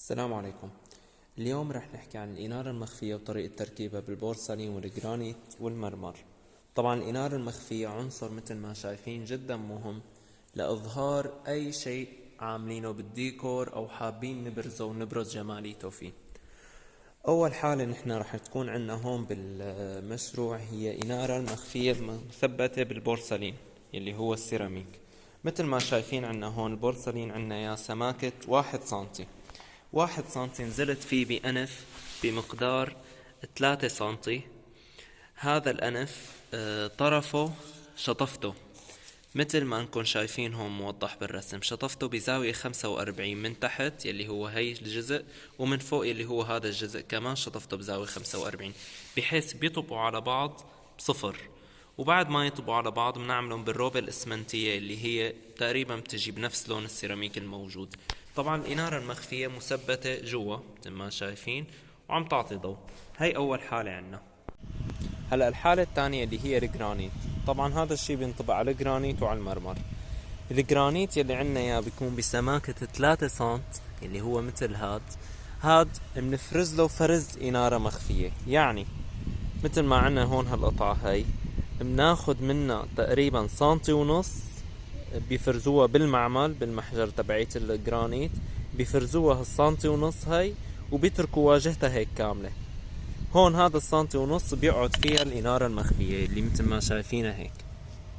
السلام عليكم. اليوم رح نحكي عن الإنارة المخفية وطريقة تركيبها بالبورسلين والجرانيت والمرمر. طبعا الإنارة المخفية عنصر مثل ما شايفين جدا مهم لإظهار أي شيء عاملينه بالديكور أو حابين نبرزه ونبرز جماليته فيه. أول حالة نحن رح تكون عنا هون بالمشروع هي إنارة المخفية المثبتة بالبورسلين اللي هو السيراميك. مثل ما شايفين عنا هون البورسلين عنا يا سماكة 1 سنتي. 1 سنتي نزلت فيه بأنف بمقدار 3 سنتي. هذا الأنف طرفه شطفته مثل ما انكم شايفين هون موضح بالرسم، شطفته بزاوية 45 من تحت يلي هو هي الجزء، ومن فوق يلي هو هذا الجزء كمان شطفته بزاوية 45 بحيث بيطبقوا على بعض بصفر. وبعد ما يطبقوا على بعض بنعملهم بالروبة الإسمنتية اللي هي تقريبا بتجي بنفس لون السيراميك الموجود. طبعا الإنارة المخفية مثبتة جوا مثل ما شايفين وعم تعطي ضوء. هي أول حالة عنا. هلا الحالة الثانية اللي هي الجرانيت. طبعا هذا الشيء بينطبق على الجرانيت وعلى المرمر. الجرانيت يلي عنا اياه بيكون بسماكة 3 سنت اللي هو مثل هاد بنفرز له فرز إنارة مخفية. يعني مثل ما عنا هون هالقطعة هاي بناخد منها تقريبا 1.5 سنتي، بيفرزوها بالمعمل بالمحجر تبعيت الجرانيت، بيفرزوها 1.5 سنتي هاي وبيتركوا واجهتها هيك كاملة. هون هذا 1.5 سنتي بيقعد فيها الإنارة المخفية اللي مثل ما شايفينها هيك.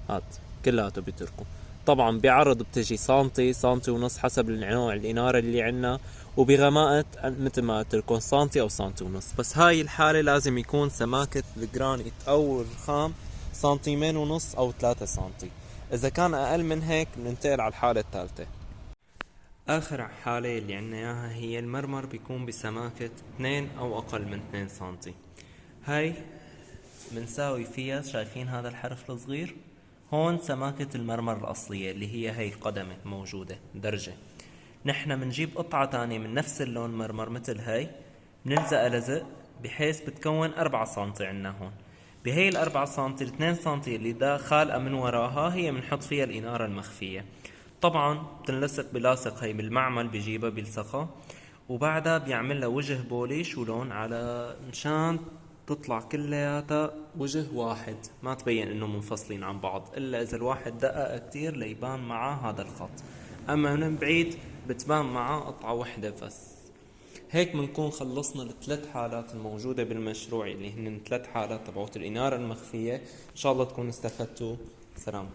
هاد كلياته بيتركوا. طبعا بعرض بتجي سنتي 1.5 سنتي حسب نوع الإنارة اللي عنا، وبغماءة مثل ما قلت لكم سنتي أو 1.5 سنتي. بس هاي الحالة لازم يكون سماكة الجرانيت أو الرخام 2.5 سنتي أو 3 سنتي. إذا كان أقل من هيك بننتقل على الحالة الثالثة. آخر حالة اللي عنا إياها هي المرمر، بيكون بسماكة 2 أو أقل من 2 سنتي. هاي بنساوي فيها، شايفين هذا الحرف الصغير هون سماكة المرمر الأصلية اللي هي هاي قدمة موجودة درجة. نحن بنجيب قطعة تانية من نفس اللون مرمر مثل هاي، بنلزقها لزق بحيث بتكون 4 سنتي عنا هون. بهي 4 سنتي 2 سنتي اللي دا خالقة من وراها هي بنحط فيها الإنارة المخفية. طبعا بتنلصق بلاصق هي بالمعمل بجيبها بيلصقها، وبعدها بيعملها وجه بوليش ولون على مشان تطلع كلياتها وجه واحد، ما تبين انه منفصلين عن بعض الا اذا الواحد دقق كتير ليبان معاه هذا الخط، اما من بعيد بتبان معاه قطعة واحدة بس. هيك بنكون خلصنا ال3 حالات الموجودة بالمشروع اللي هن 3 حالات تبعوت الإنارة المخفية. إن شاء الله تكونوا استفدتوا. سلام.